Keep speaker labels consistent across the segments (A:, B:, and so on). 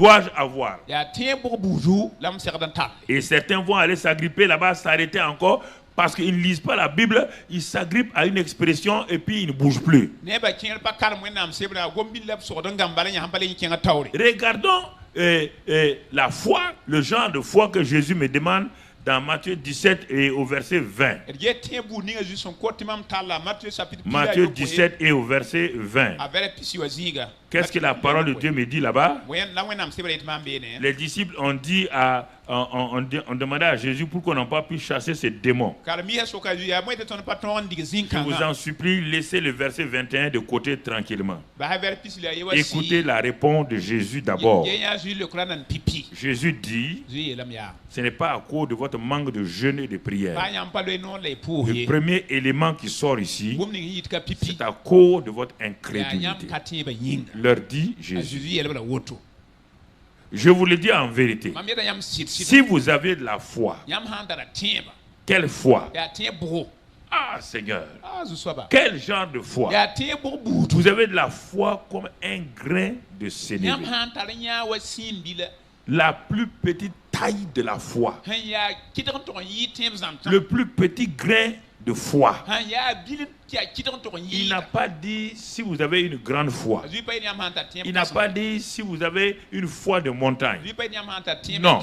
A: dois-je avoir? Et certains vont aller s'agripper là-bas, s'arrêter encore, parce qu'ils ne lisent pas la Bible, ils s'agrippent à une expression et puis ils ne bougent plus. Regardons la foi, le genre de foi que Jésus me demande dans Matthieu 17 et au verset 20. Matthieu 17 et au verset 20. Qu'est-ce que la parole de Dieu me dit là-bas? Les disciples ont dit on demandait à Jésus pourquoi on n'a pas pu chasser ces démons. Je vous en supplie, laissez le verset 21 de côté tranquillement. Écoutez la réponse de Jésus d'abord. Jésus dit, ce n'est pas à cause de votre manque de jeûne et de prière. Le premier élément qui sort ici, c'est à cause de votre incrédulité. Leur dit Jésus. Je vous le dis en vérité. Si vous avez de la foi, quelle foi? Ah Seigneur, quel genre de foi? Vous avez de la foi comme un grain de sénévé. La plus petite taille de la foi. Le plus petit grain de foi. Il n'a pas dit si vous avez une grande foi. Il n'a pas dit si vous avez une foi de montagne. Non.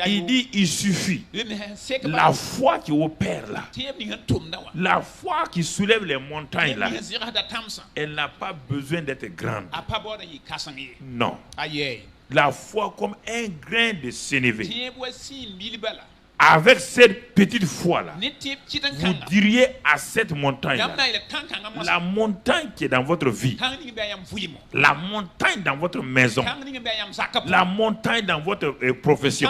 A: Il dit il suffit. La foi qui opère là. La foi qui soulève les montagnes là. Elle n'a pas besoin d'être grande. Non. La foi comme un grain de sénévé. Avec cette petite foi-là, vous diriez à cette montagne-là, la montagne qui est dans votre vie, la montagne dans votre maison, la montagne dans votre profession,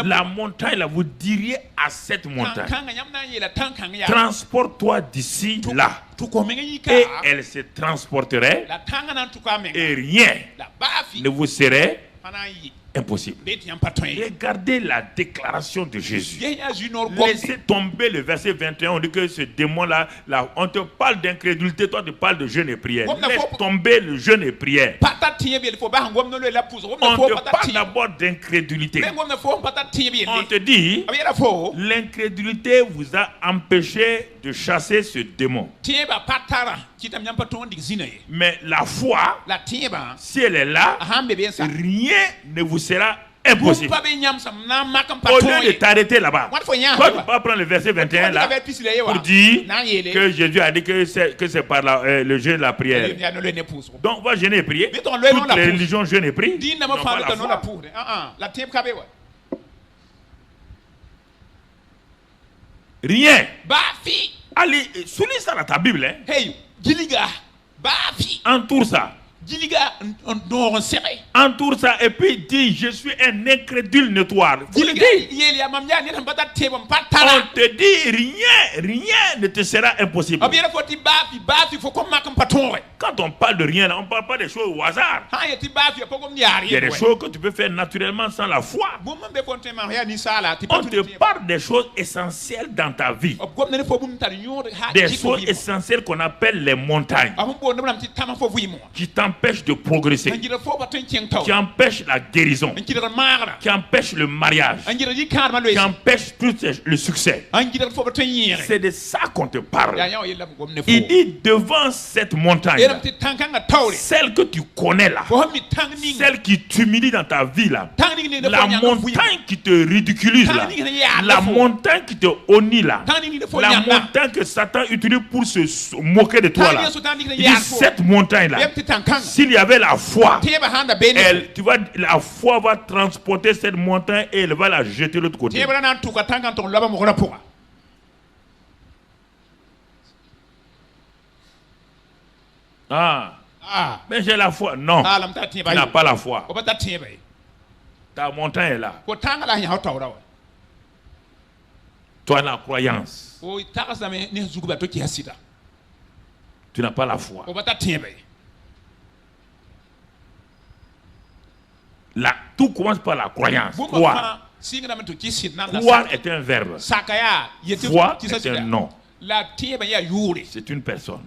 A: la montagne là, vous diriez à cette montagne, transporte-toi d'ici là. Et elle se transporterait et rien ne vous serait impossible. Regardez la déclaration de Jésus. Laissez tomber le verset 21. On dit que ce démon-là, on te parle d'incrédulité, toi tu parles de jeûne et prière. Laisse tomber le jeûne et prière. On te parle d'abord d'incrédulité. On te dit, l'incrédulité vous a empêché de chasser ce démon. Mais la foi, si elle est là, rien ne vous sera impossible. Au lieu de t'arrêter là-bas, toi tu vas prendre le verset 21 là pour dire que Jésus a dit que c'est par le jeûne et la prière. Donc on va jeûner et prier. Toutes les religions jeûnent et prient. Non, pas la foi. Rien. Allez, souligne ça dans ta Bible. Entoure ça. Entoure ça et puis dis je suis un incrédule notoire. Vous le dites. On te dit rien ne te sera impossible. Quand on parle de rien, on ne parle pas des choses au hasard. Il y a des choses que tu peux faire naturellement sans la foi. On te parle des choses essentielles dans ta vie. Des choses essentielles qu'on appelle les montagnes. Qui t'empêchent de progresser. Qui empêchent la guérison. Qui empêchent le mariage. Qui empêchent tout le succès. C'est de ça qu'on te parle. Il dit devant cette montagne, celle que tu connais là, celle qui t'humilie dans ta vie là, la montagne qui te ridiculise là, la montagne qui te honnie là, la montagne que Satan utilise pour se moquer de toi là, il dit cette montagne là, s'il y avait la foi, la foi va transporter cette montagne et elle va la jeter de l'autre côté. Mais j'ai la foi. Non, tu n'as pas la foi. Ta montagne est là. Toi, la croyance. Tu n'as pas la foi. Là, tout commence par la croyance. Croire. Croire est un verbe. Foi est un nom. C'est une personne.